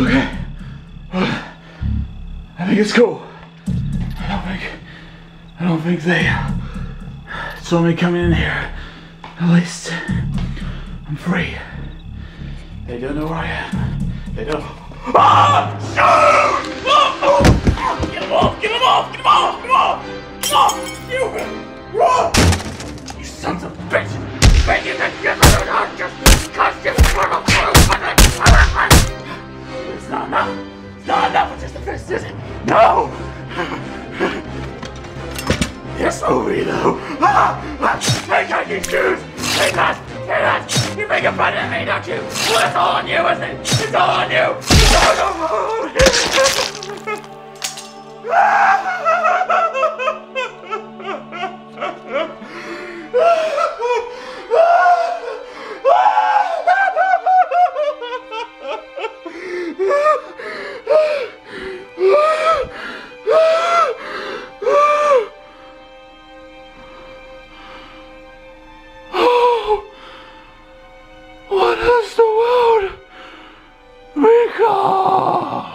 Okay. I think it's cool. I don't think they saw me coming in here. At least I'm free. They don't know where I am. They don't. Ah! Shoot! Oh! Get him off! Get him off! Get him off! Get him off! Get him off! You sons of bitch! Making the difference not just because you It's not enough. It's not enough with just a fist, is it? No! Yes, over though. Take out your shoes! Take that! Take that! You make a fun of me, don't you? Well, it's all on you, isn't it? It's all on you! It's all on you! What has the world become?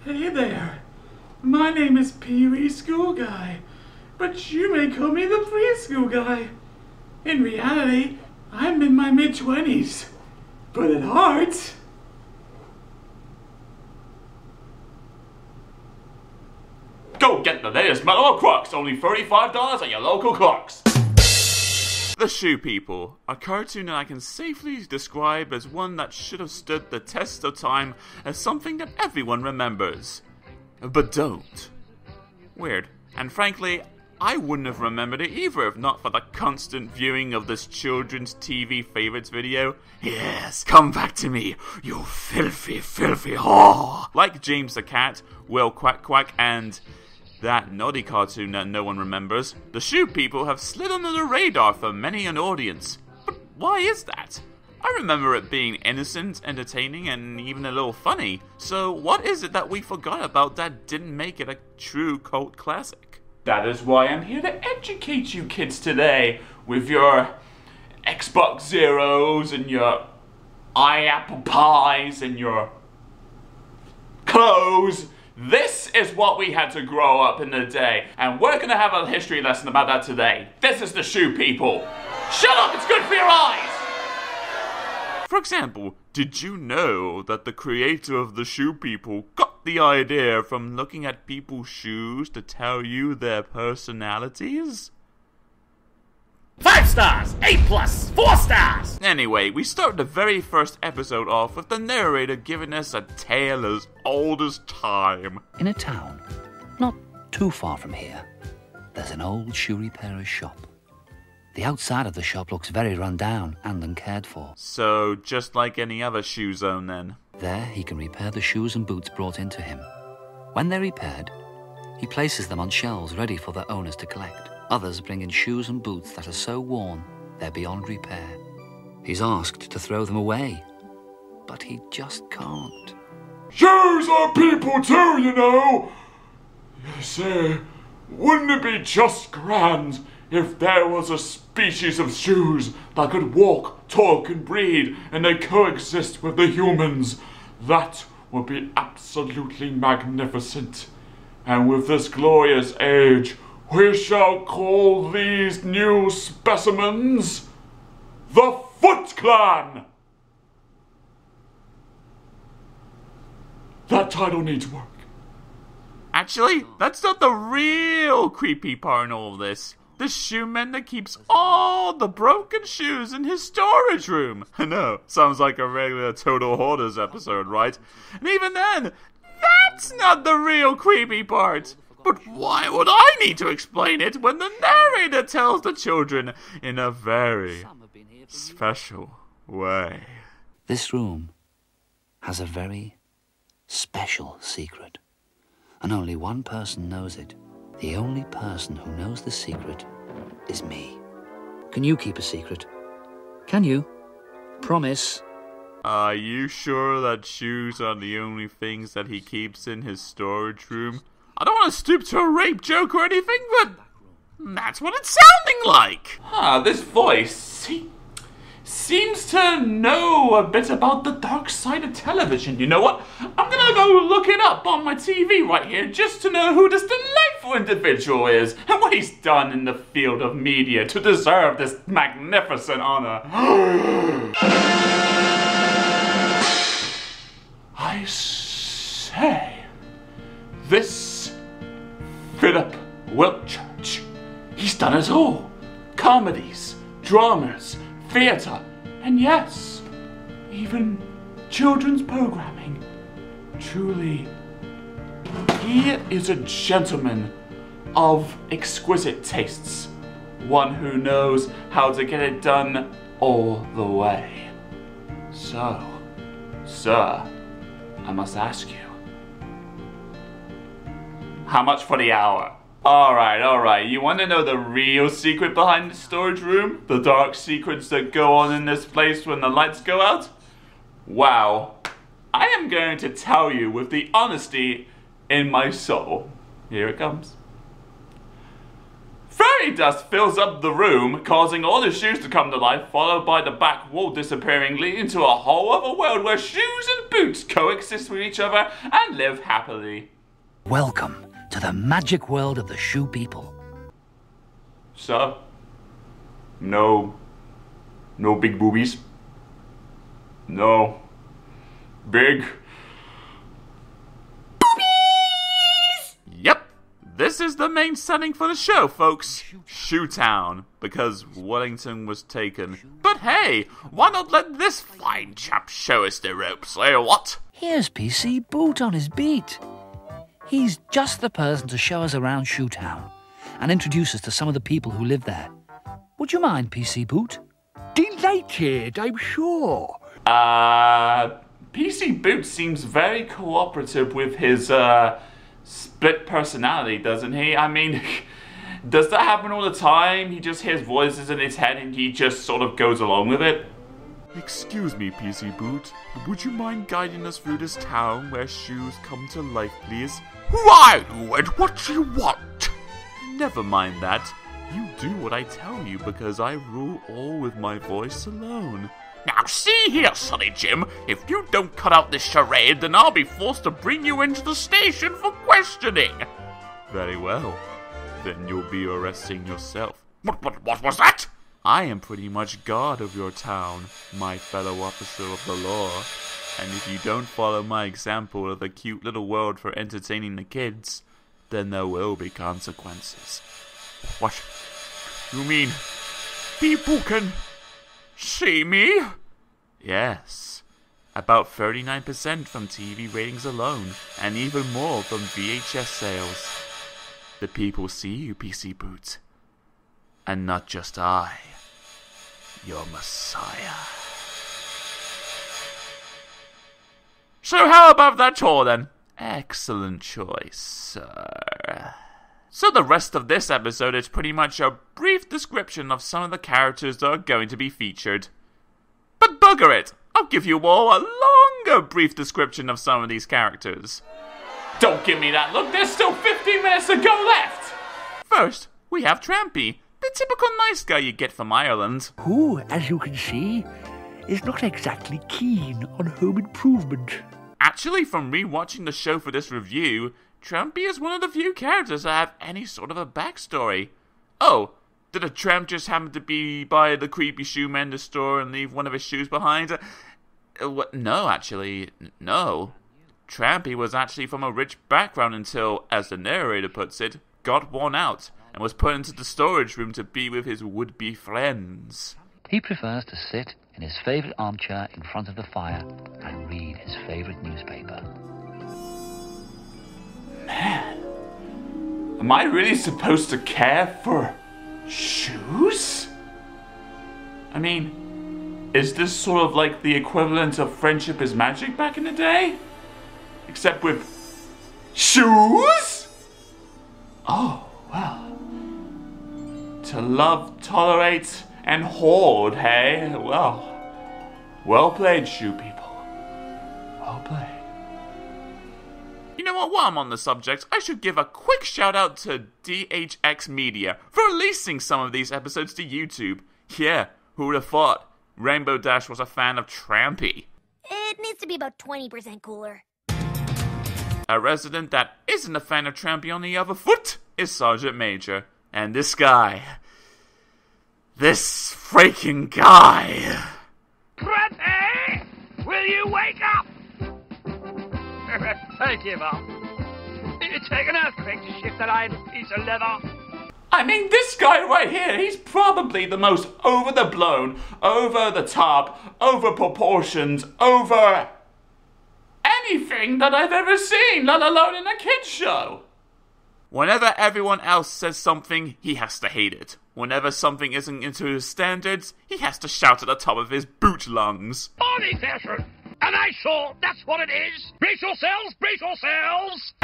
Hey there, my name is Preschool Guy, but you may call me the Preschool Guy. In reality, I'm in my mid-20s, but at heart... Go get the latest metal Crocs, only $35 at your local Crocs. The Shoe People, a cartoon that I can safely describe as one that should have stood the test of time as something that everyone remembers. But don't. Weird. And frankly, I wouldn't have remembered it either if not for the constant viewing of this children's TV favorites video. Yes, come back to me, you filthy, filthy whore! Like James the Cat, Will Quack Quack, and... that naughty cartoon that no one remembers, the Shoe People have slid under the radar for many an audience. But why is that? I remember it being innocent, entertaining, and even a little funny. So what is it that we forgot about that didn't make it a true cult classic? That is why I'm here to educate you kids today with your Xbox Zeros and your apple pies and your clothes. This is what we had to grow up in the day, and we're gonna have a history lesson about that today. This is the Shoe People. Shut up, it's good for your eyes! For example, did you know that the creator of the Shoe People got the idea from looking at people's shoes to tell you their personalities? 5 stars, A+, 4 stars! Anyway, we start the very first episode off with the narrator giving us a tale as old as time. In a town, not too far from here, there's an old shoe repairer's shop. The outside of the shop looks very run down and uncared for. So, just like any other shoe zone then? There, he can repair the shoes and boots brought into him. When they're repaired, he places them on shelves ready for their owners to collect. Others bring in shoes and boots that are so worn, they're beyond repair. He's asked to throw them away, but he just can't. Shoes are people too, you know! You see, wouldn't it be just grand if there was a species of shoes that could walk, talk, and breed, and they coexist with the humans? That would be absolutely magnificent. And with this glorious age, we shall call these new specimens the Foot Clan! That title needs work. Actually, that's not the real creepy part in all of this. the shoeman that keeps all the broken shoes in his storage room. I know, sounds like a regular Total Hoarders episode, right? And even then, that's not the real creepy part. But why would I need to explain it when the narrator tells the children in a very special way? This room has a very special secret, and only one person knows it. The only person who knows the secret is me. Can you keep a secret? Can you? Promise. Are you sure that shoes are the only things that he keeps in his storage room? I don't want to stoop to a rape joke or anything, but that's what it's sounding like. This voice, he seems to know a bit about the dark side of television. You know what? I'm gonna go look it up on my TV right here just to know who this delightful individual is and what he's done in the field of media to deserve this magnificent honor. I say, this Philip Wiltchurch, he's done it all. Comedies, dramas, theatre, and yes, even children's programming. Truly, he is a gentleman of exquisite tastes, one who knows how to get it done all the way. So, sir, I must ask you, how much for the hour? Alright, you want to know the real secret behind the storage room? The dark secrets that go on in this place when the lights go out? Wow, I am going to tell you with the honesty in my soul. Here it comes. Fairy dust fills up the room, causing all the shoes to come to life, followed by the back wall disappearing, leading to a whole other world where shoes and boots coexist with each other and live happily. Welcome to the magic world of the shoe people. Sir? No big boobies? No big boobies! Yep, this is the main setting for the show, folks. Shoe Town, because Wellington was taken. But hey, why not let this fine chap show us the ropes, eh, what? Here's PC Boot on his beat. He's just the person to show us around Shoe Town and introduce us to some of the people who live there. Would you mind, PC Boot? Delighted, I'm sure. PC Boot seems very cooperative with his, split personality, doesn't he? I mean, does that happen all the time? He just hears voices in his head and he just sort of goes along with it? Excuse me, PC Boot, but would you mind guiding us through this town where shoes come to life, please? Who are you and what do you want? Never mind that. You do what I tell you because I rule all with my voice alone. Now see here, Sonny Jim, if you don't cut out this charade, then I'll be forced to bring you into the station for questioning. Very well. Then you'll be arresting yourself. What was that? I am pretty much god of your town, my fellow officer of the law. And if you don't follow my example of a cute little world for entertaining the kids, then there will be consequences. What? You mean people can see me? Yes. About 39% from TV ratings alone, and even more from VHS sales. The people see you, PC Boot. And not just I, your Messiah. So how about that tour then? Excellent choice, sir. So the rest of this episode is pretty much a brief description of some of the characters that are going to be featured. But bugger it, I'll give you all a longer brief description of some of these characters. Don't give me that look, there's still 15 minutes to go left! First, we have Trampy, the typical nice guy you get from Ireland. Who, as you can see, is not exactly keen on home improvement. Actually, from rewatching the show for this review, Trampy is one of the few characters that have any sort of a backstory. Oh, did a tramp just happen to be by the creepy shoe men's store and leave one of his shoes behind? No, actually, no. Trampy was actually from a rich background until, as the narrator puts it, got worn out. and was put into the storage room to be with his would-be friends. He prefers to sit in his favourite armchair in front of the fire and read his favourite newspaper. Man, am I really supposed to care for shoes? I mean, is this sort of like the equivalent of Friendship is Magic back in the day? Except with shoes? Oh, well. To love, tolerate, and hoard, hey? Well played, shoe people. Well played. You know what, while I'm on the subject, I should give a quick shout out to DHX Media for releasing some of these episodes to YouTube. Yeah, who would have thought Rainbow Dash was a fan of Trampy? It needs to be about 20% cooler. A resident that isn't a fan of Trampy on the other foot is Sergeant Major. And this guy. This freaking guy. Trampy! Will you wake up? I give up. It'd take an earthquake to shift that idle piece of leather. I mean, this guy right here, he's probably the most over-the-blown, over-the-top, over-proportions, over anything that I've ever seen, let alone in a kid's show. Whenever everyone else says something, he has to hate it. Whenever something isn't into his standards, he has to shout at the top of his boot lungs. Body fashion! And I saw, that's what it is! Brace yourselves! Brace yourselves!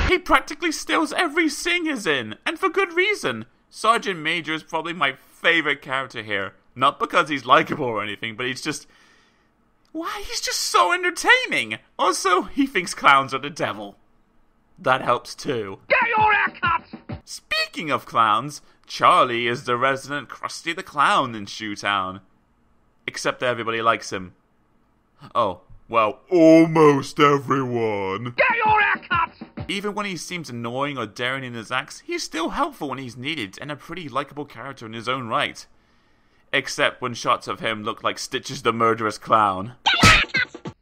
He practically steals every scene he's in, and for good reason. Sergeant Major is probably my favorite character here. Not because he's likable or anything, but he's just... why, he's just so entertaining. Also, he thinks clowns are the devil. That helps too. Get your haircut! Speaking of clowns, Charlie is the resident Krusty the Clown in Shoetown. Except that everybody likes him. Oh, well, almost everyone. Get your haircut! Even when he seems annoying or daring in his acts, he's still helpful when he's needed and a pretty likable character in his own right. Except when shots of him look like Stitches the murderous clown.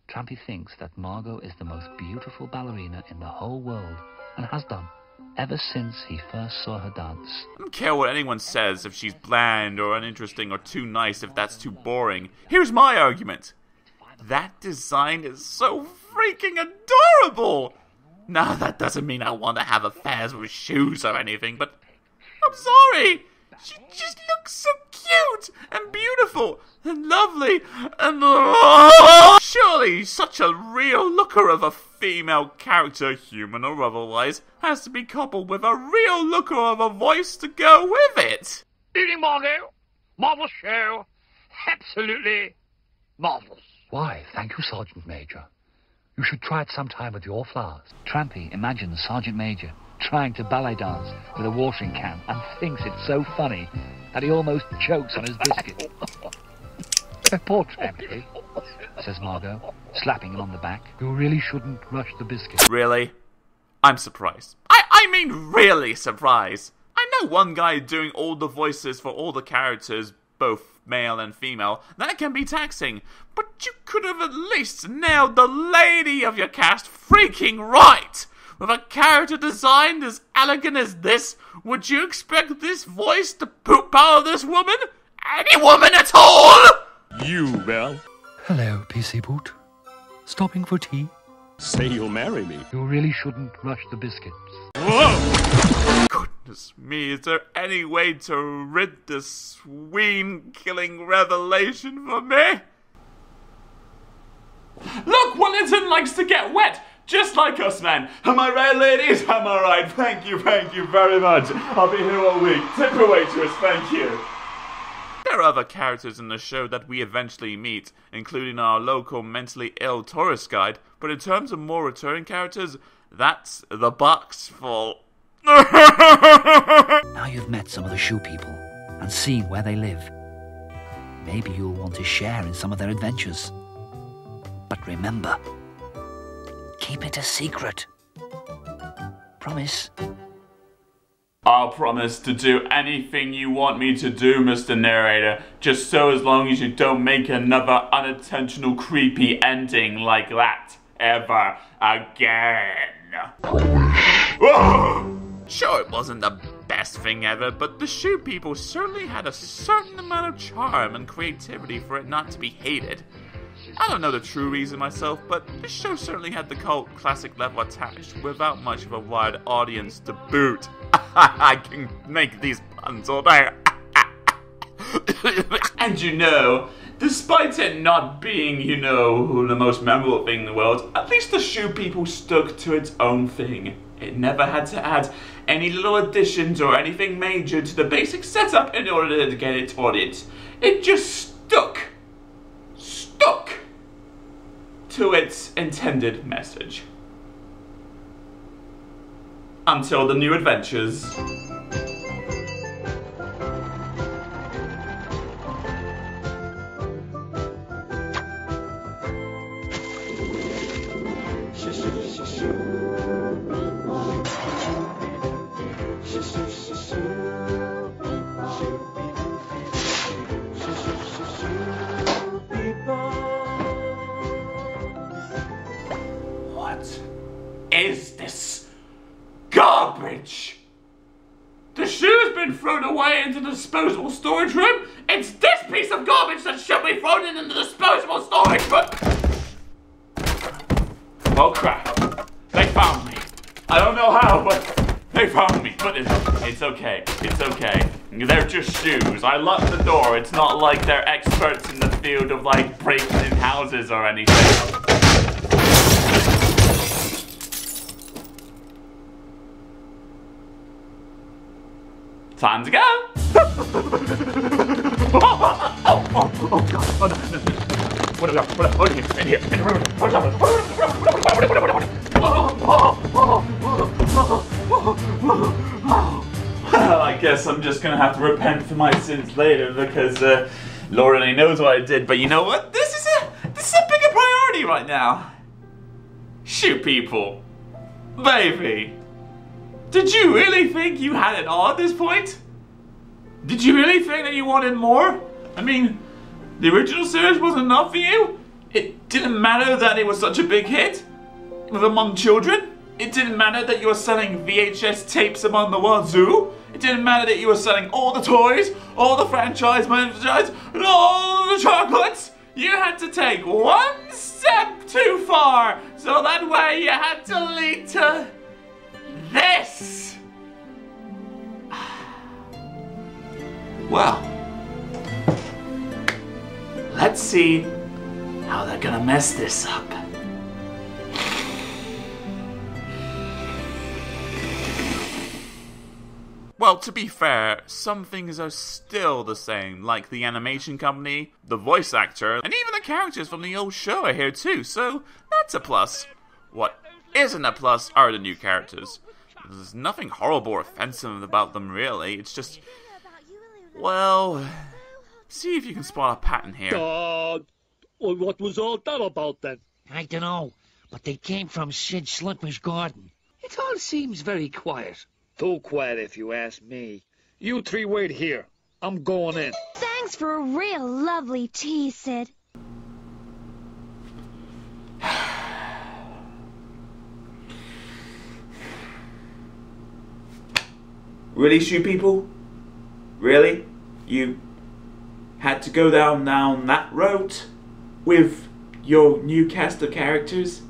Trampy thinks that Margot is the most beautiful ballerina in the whole world, and has done, ever since he first saw her dance. I don't care what anyone says, if she's bland or uninteresting or too nice, if that's too boring. Here's my argument. That design is so freaking adorable! Now, that doesn't mean I want to have affairs with shoes or anything, but I'm sorry! She just looks so cute and beautiful and lovely and... surely such a real looker of a female character, human or otherwise, has to be coupled with a real looker of a voice to go with it. Evening, Margot. Marvelous show. Absolutely marvelous. Why, thank you, Sergeant Major. You should try it sometime with your flowers. Trampy imagines Sergeant Major trying to ballet dance with a watering can and thinks it's so funny that he almost chokes on his biscuit. Poor Trampy, says Margot, slapping him on the back. You really shouldn't rush the biscuit. Really? I'm surprised. I mean really surprised. I know one guy doing all the voices for all the characters, both male and female. That can be taxing. But you could have at least nailed the lady of your cast freaking right! With a character designed as elegant as this, would you expect this voice to poop out of this woman? Any woman at all? You, Belle. Hello, PC Boot. Stopping for tea? Say you'll marry me. You really shouldn't rush the biscuits. Whoa! Goodness me, is there any way to rid this swine-killing revelation from me? Look, Wellington likes to get wet! Just like us, man. Am I right, ladies? Am I right? Thank you very much. I'll be here all week. Tip a waitress, thank you. There are other characters in the show that we eventually meet, including our local mentally ill tourist guide, but in terms of more returning characters, that's the box full. Now you've met some of the shoe people and seen where they live. Maybe you'll want to share in some of their adventures. But remember, keep it a secret. Promise? I'll promise to do anything you want me to do, Mr. Narrator, just so as long as you don't make another unintentional creepy ending like that. ever again. Sure, it wasn't the best thing ever, but the Shoe People certainly had a certain amount of charm and creativity for it not to be hated. I don't know the true reason myself, but this show certainly had the cult classic level attached without much of a wide audience to boot. I can make these puns all day. And you know, despite it not being, you know, the most memorable thing in the world, at least the Shoe People stuck to its own thing. It never had to add any little additions or anything major to the basic setup in order to get its audience. It just stuck to its intended message. Until the new adventures. Is this garbage? The shoe's been thrown away into the disposable storage room. It's this piece of garbage that should be thrown into the disposable storage room. Oh crap. They found me. I don't know how, but they found me. But it's okay. It's okay. They're just shoes. I locked the door. It's not like they're experts in the field of like breaking in houses or anything. Time to go! Oh god, oh no, what in here, Well, I guess I'm just gonna have to repent for my sins later because Lord only knows what I did, but you know what? This is a bigger priority right now. Shoe People. Baby. Did you really think you had it all at this point? Did you really think that you wanted more? I mean, the original series wasn't enough for you? It didn't matter that it was such a big hit among children? It didn't matter that you were selling VHS tapes among the wazoo? It didn't matter that you were selling all the toys, all the franchise, and all the chocolates? You had to take one step too far, so that way you had to lead to this! Well, let's see how they're gonna mess this up. Well, to be fair, some things are still the same, like the animation company, the voice actor, and even the characters from the old show are here too, so that's a plus. What isn't a plus are the new characters. There's nothing horrible or offensive about them, really. It's just, well, see if you can spot a pattern here. What was all that about then? I don't know, but they came from Sid Slipper's garden. It all seems very quiet. Too quiet if you ask me. You three wait here. I'm going in. Thanks for a real lovely tea, Sid. Really, Shoe People? Really? You had to go down that road with your new cast of characters?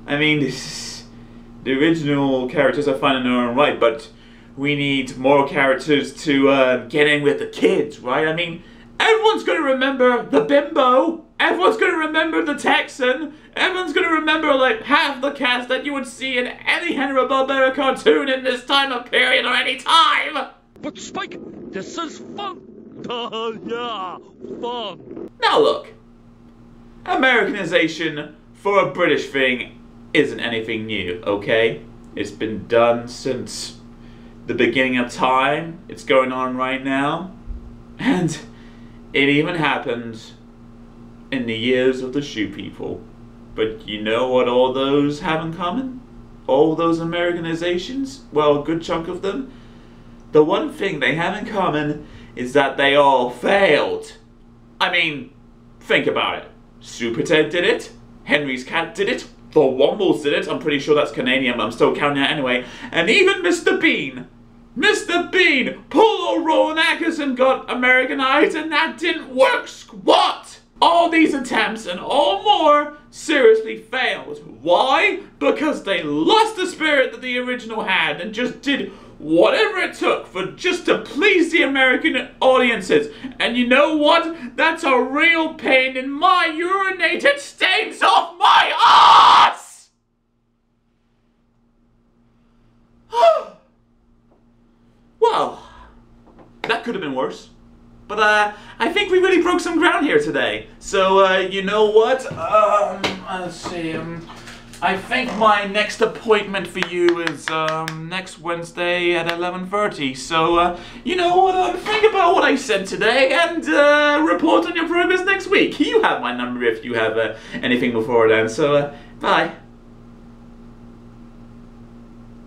I mean, the original characters are fine in their own right, but we need more characters to get in with the kids, right? I mean, everyone's going to remember the bimbo. Everyone's going to remember the Texan. Everyone's going to remember, like, half the cast that you would see in any Hanna-Barbera cartoon in this time of period or any time. But Spike, this is fun. Yeah, fun. Now look, Americanization for a British thing isn't anything new, okay? It's been done since the beginning of time. It's going on right now. And it even happened in the years of the Shoe People. But you know what all those have in common? All those Americanizations? Well, a good chunk of them. The one thing they have in common is that they all failed. I mean, think about it. Super Ted did it. Henry's Cat did it. The Wombles did it. I'm pretty sure that's Canadian, but I'm still counting it anyway. And even Mr. Bean, poor old Rowan Atkinson got Americanized, and that didn't work squat. All these attempts and all more seriously failed. Why? Because they lost the spirit that the original had and just did whatever it took for just to please the American audiences. And you know what? That's a real pain in my urinated stains off my ass! Well, that could have been worse. But I think we really broke some ground here today. So you know what? Let's see. I think my next appointment for you is next Wednesday at 11:30. So you know what? Think about what I said today and report on your progress next week. You have my number if you have anything before then. So bye.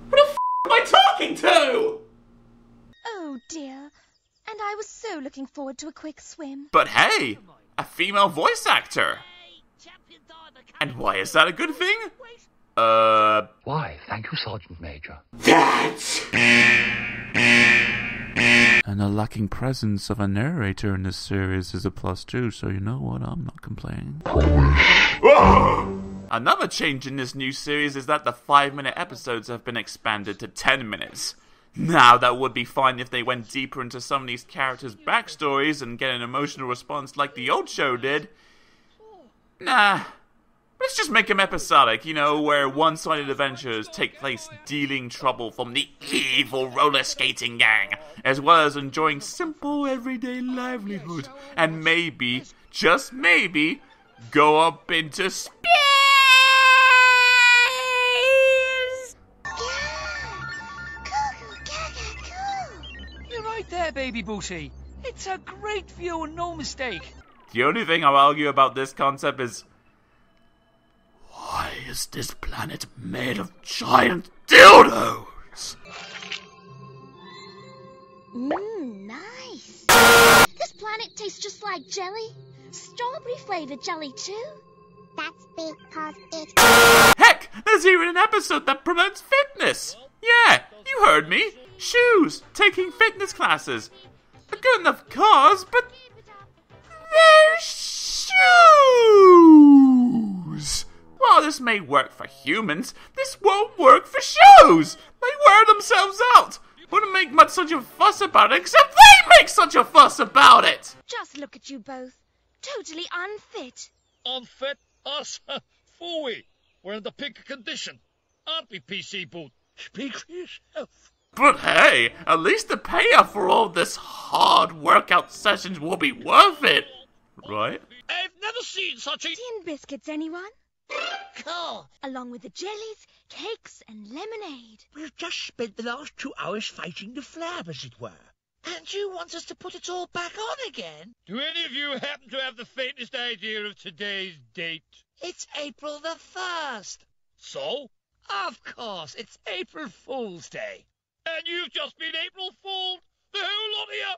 What the f am I talking to? Oh dear. And I was so looking forward to a quick swim. But hey, a female voice actor. And why is that a good thing? Why, thank you, Sergeant Major. That! And the lacking presence of a narrator in this series is a plus too, so you know what, I'm not complaining. Another change in this new series is that the 5-minute episodes have been expanded to 10 minutes. Now, that would be fine if they went deeper into some of these characters' backstories and get an emotional response like the old show did. Nah. Let's just make them episodic, you know, where one-sided adventures take place dealing trouble from the evil roller skating gang, as well as enjoying simple everyday livelihood, and maybe, just maybe, go up into space! You're right there, baby booty. It's a great view and no mistake. The only thing I'll argue about this concept is, why is this planet made of giant dildos? Nice. This planet tastes just like jelly. Strawberry flavored jelly too. That's because it's... Heck, there's even an episode that promotes fitness. Yeah, you heard me. Shoes, taking fitness classes. A good enough cause, but they're shoes. While this may work for humans, this won't work for shoes. They wear themselves out. Wouldn't make much such a fuss about it, except they make such a fuss about it. Just look at you both. Totally unfit. Unfit? Us? Phooey. We're in the peak condition. Aren't we, PC Boot? Speak for yourself. But hey, at least the payoff for all this hard workout sessions will be worth it. Right? I've never seen such a... Tin biscuits, anyone? Cool. Along with the jellies, cakes, and lemonade. We've just spent the last 2 hours fighting the flab, as it were. And you want us to put it all back on again? Do any of you happen to have the faintest idea of today's date? It's April the 1st. So? Of course, it's April Fool's Day. And you've just been April Fooled? The whole lot of you?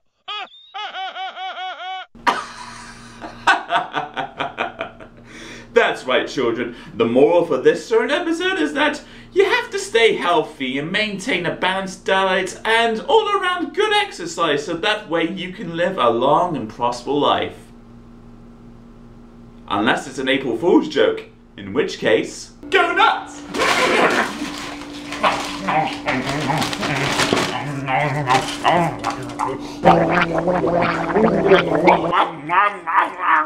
That's right, children. The moral for this certain episode is that you have to stay healthy and maintain a balanced diet and all-around good exercise so that way you can live a long and prosperous life. Unless it's an April Fool's joke, in which case, go nuts!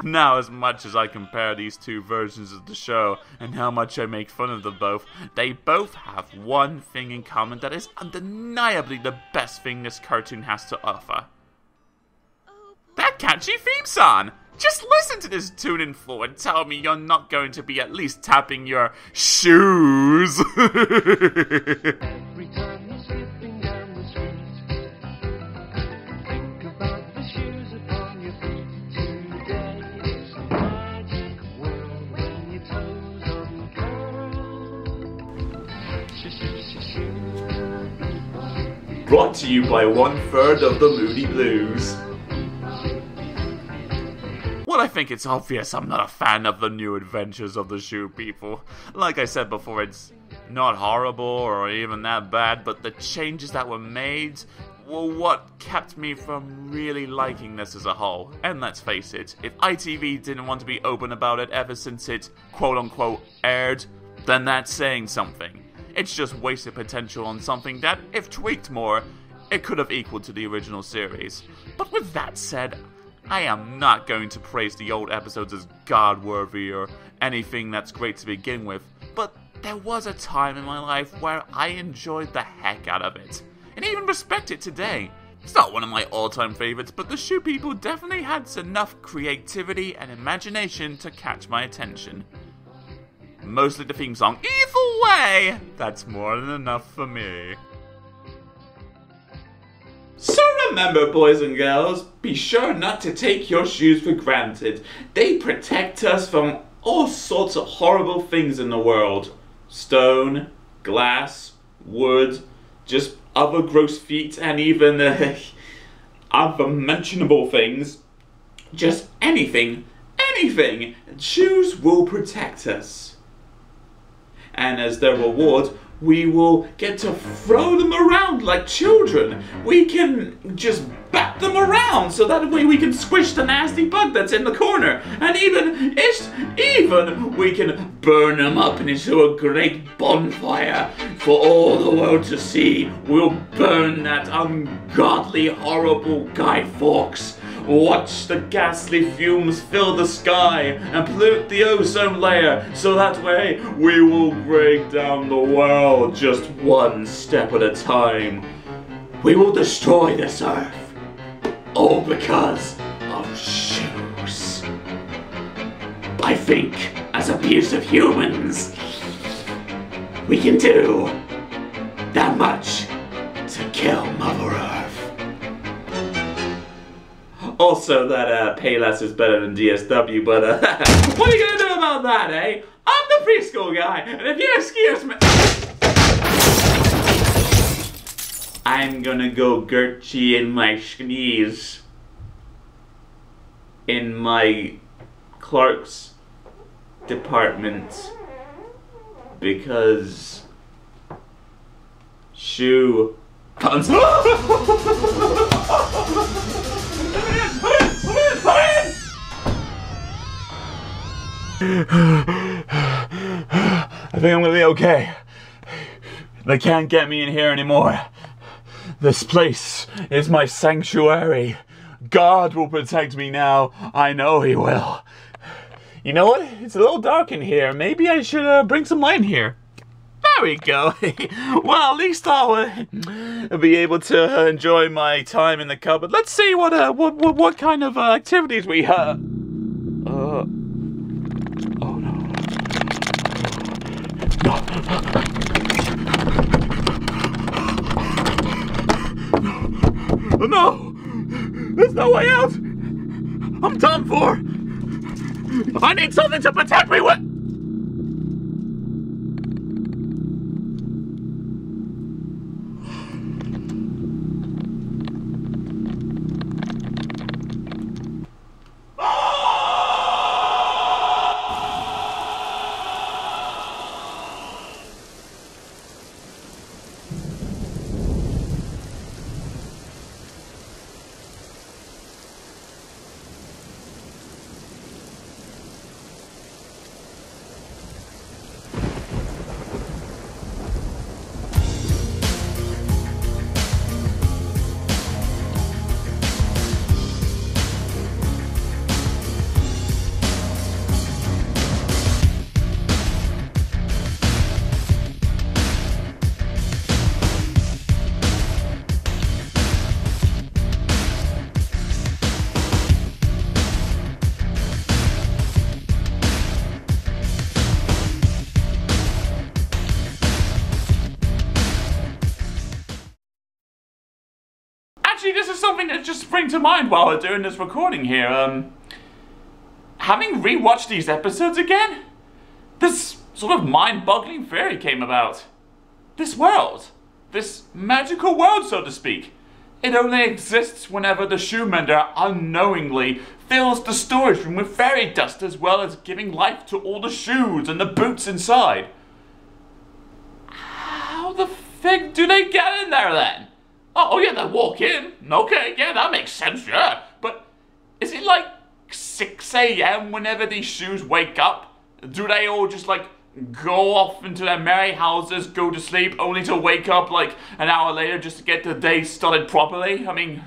Now, as much as I compare these two versions of the show and how much I make fun of them both, they both have one thing in common that is undeniably the best thing this cartoon has to offer. That catchy theme song! Just listen to this tune in full and tell me you're not going to be at least tapping your shoes! Every time you're skipping down the street, think about the shoes upon your feet. Today is a magic world when your toes uncurl. Brought to you by 1/3 of the Moody Blues. What I think it's obvious I'm not a fan of the new adventures of the Shoe People. Like I said before, it's not horrible or even that bad, but the changes that were made were what kept me from really liking this as a whole. And let's face it, if ITV didn't want to be open about it ever since it quote-unquote aired, then that's saying something. It's just wasted potential on something that, if tweaked more, it could have equaled to the original series. But with that said, I am not going to praise the old episodes as God-worthy or anything that's great to begin with, but there was a time in my life where I enjoyed the heck out of it, and even respect it today. It's not one of my all-time favorites, but the Shoe People definitely had enough creativity and imagination to catch my attention. Mostly the theme song. Either way, that's more than enough for me. So remember, boys and girls, be sure not to take your shoes for granted. They protect us from all sorts of horrible things in the world. Stone, glass, wood, just other gross feet, and even other mentionable things. Just anything. Shoes will protect us. And as their reward, we will get to throw them around like children. We can just bat them around so that way we can squish the nasty bug that's in the corner. And even we can burn them up into a great bonfire for all the world to see. We'll burn that ungodly, horrible Guy Fawkes. Watch the ghastly fumes fill the sky and pollute the ozone layer, so that way we will break down the world just one step at a time. We will destroy this earth, all because of shoes. I think, as abusive humans, we can do that much to kill Mother Earth. Also, that Payless is better than DSW, but what are you gonna do about that, eh? I'm the preschool guy, and if you excuse me, I'm gonna go Gertchie in my schnees in my clerk's department because shoe puns. I think I'm gonna be okay. They can't get me in here anymore. This place is my sanctuary. God will protect me now. I know he will. You know what? It's a little dark in here. Maybe I should bring some light in here. There we go. Well, at least I'll be able to enjoy my time in the cupboard. Let's see what kind of activities we have. Oh no. No! There's no way out! I'm done for! I need something to protect me with! Actually, this is something that just sprang to mind while we're doing this recording here. Having rewatched these episodes again, this sort of mind-boggling theory came about. This world, this magical world, so to speak, it only exists whenever the shoe mender unknowingly fills the storage room with fairy dust as well as giving life to all the shoes and the boots inside. How the fig do they get in there then? Oh yeah, they walk in. Okay, yeah, that makes sense, yeah. But is it like 6 a.m. whenever these shoes wake up? Do they all just like go off into their merry houses, go to sleep, only to wake up like an hour later just to get the day started properly? I mean,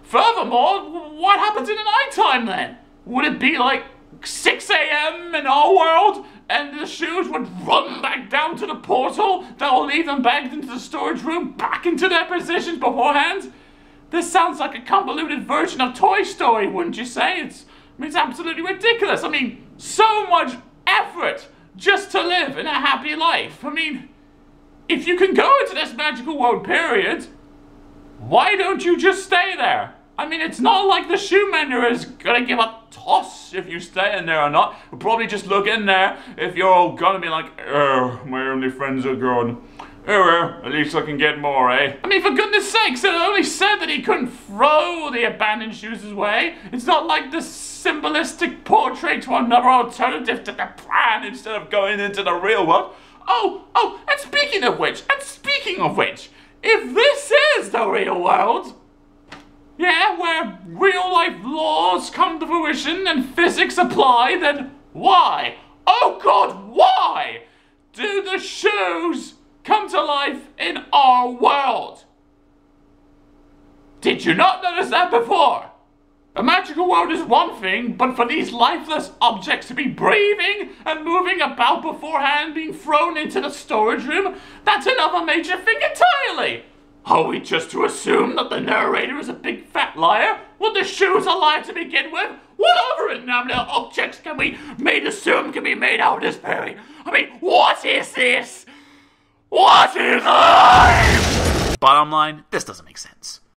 furthermore, what happens in the nighttime then? Would it be like 6 a.m. in our world and the shoes would run back down to the portal that will lead them back into the storage room, back into their positions beforehand? This sounds like a convoluted version of Toy Story, wouldn't you say? It's absolutely ridiculous. I mean, so much effort just to live in a happy life. I mean, if you can go into this magical world, period, why don't you just stay there? I mean, it's not like the shoe mender is gonna give a toss if you stay in there or not. He'll probably just look in there if you're all gonna be like, my only friends are gone. Oh well, at least I can get more, eh? I mean, for goodness sakes, it only said that he couldn't throw the abandoned shoes away. It's not like the symbolistic portrait to another alternative to the plan instead of going into the real world. Oh, and speaking of which, if this is the real world, yeah, where real life laws come to fruition and physics apply, then why? Oh God, why do the shoes come to life in our world? Did you not notice that before? A magical world is one thing, but for these lifeless objects to be breathing and moving about beforehand being thrown into the storage room, that's another major thing entirely. Are we just to assume that the narrator is a big fat liar? Were the shoes a lie to begin with? What other inanimate objects can we assume can be made out of this berry? I mean, what is this? What is life? Bottom line, this doesn't make sense.